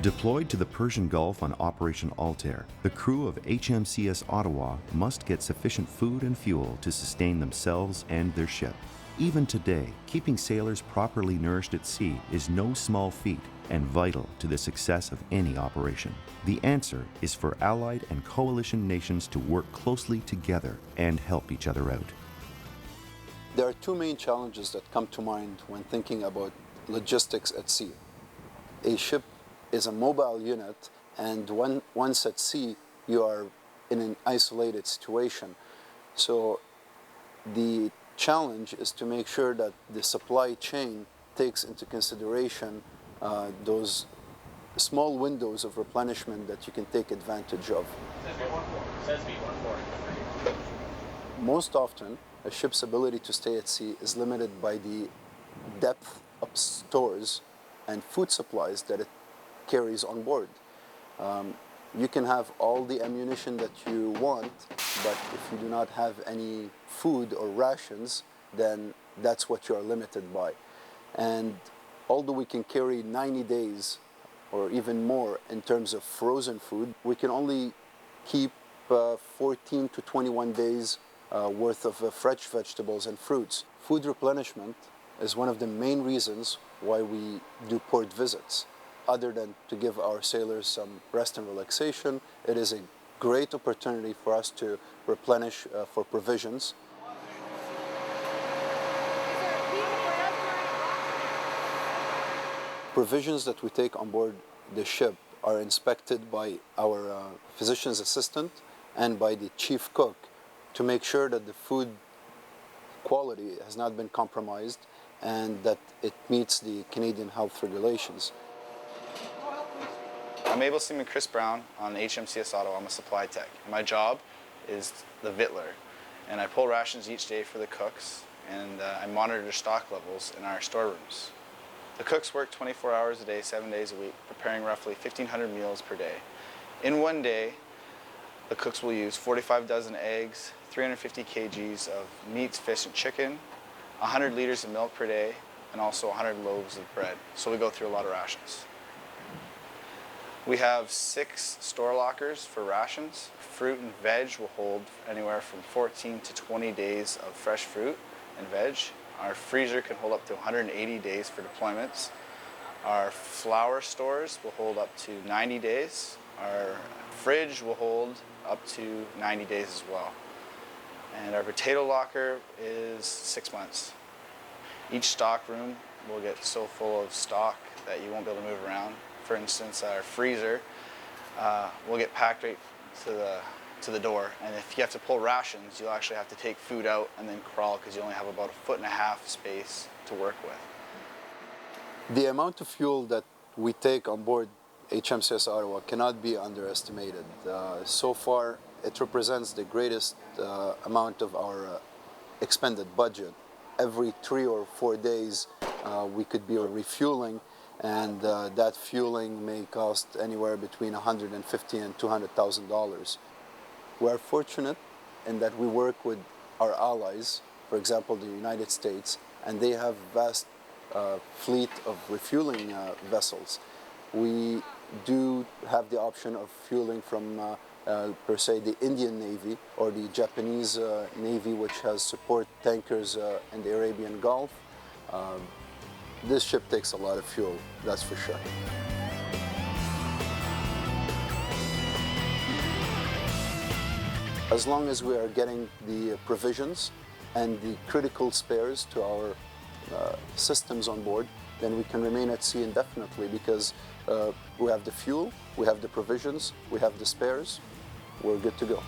Deployed to the Persian Gulf on Operation ALTAIR, the crew of HMCS Ottawa must get sufficient food and fuel to sustain themselves and their ship. Even today, keeping sailors properly nourished at sea is no small feat and vital to the success of any operation. The answer is for allied and coalition nations to work closely together and help each other out. There are two main challenges that come to mind when thinking about logistics at sea. A ship is a mobile unit, and once at sea, you are in an isolated situation. So the challenge is to make sure that the supply chain takes into consideration those small windows of replenishment that you can take advantage of. Most often, a ship's ability to stay at sea is limited by the depth of stores and food supplies that it carries on board. You can have all the ammunition that you want, but if you do not have any food or rations, then that's what you are limited by. And although we can carry 90 days or even more in terms of frozen food, we can only keep 14 to 21 days worth of fresh vegetables and fruits. Food replenishment is one of the main reasons why we do port visits. Other than to give our sailors some rest and relaxation, it is a great opportunity for us to replenish for provisions. Provisions that we take on board the ship are inspected by our physician's assistant and by the chief cook to make sure that the food quality has not been compromised and that it meets the Canadian health regulations. I'm Able Seaman Chris Brown on HMCS Ottawa. I'm a supply tech. My job is the Vittler, and I pull rations each day for the cooks, and I monitor stock levels in our storerooms. The cooks work 24 hours a day, 7 days a week, preparing roughly 1,500 meals per day. In one day, the cooks will use 45 dozen eggs, 350 kgs of meats, fish, and chicken, 100 liters of milk per day, and also 100 loaves of bread. So we go through a lot of rations. We have 6 store lockers for rations. Fruit and veg will hold anywhere from 14 to 20 days of fresh fruit and veg. Our freezer can hold up to 180 days for deployments. Our flour stores will hold up to 90 days. Our fridge will hold up to 90 days as well. And our potato locker is 6 months. Each stock room will get so full of stock that you won't be able to move around. For instance, our freezer will get packed right to the door, and if you have to pull rations, you'll actually have to take food out and then crawl because you only have about 1.5 feet space to work with. The amount of fuel that we take on board HMCS Ottawa cannot be underestimated. So far, it represents the greatest amount of our expended budget. Every 3 or 4 days, we could be refueling, and that fueling may cost anywhere between $150,000 and $200,000. We are fortunate in that we work with our allies, for example, the United States, and they have vast fleet of refueling vessels. We do have the option of fueling from, per se, the Indian Navy or the Japanese Navy, which has support tankers in the Arabian Gulf. This ship takes a lot of fuel, that's for sure. As long as we are getting the provisions and the critical spares to our systems on board, then we can remain at sea indefinitely because we have the fuel, we have the provisions, we have the spares, we're good to go.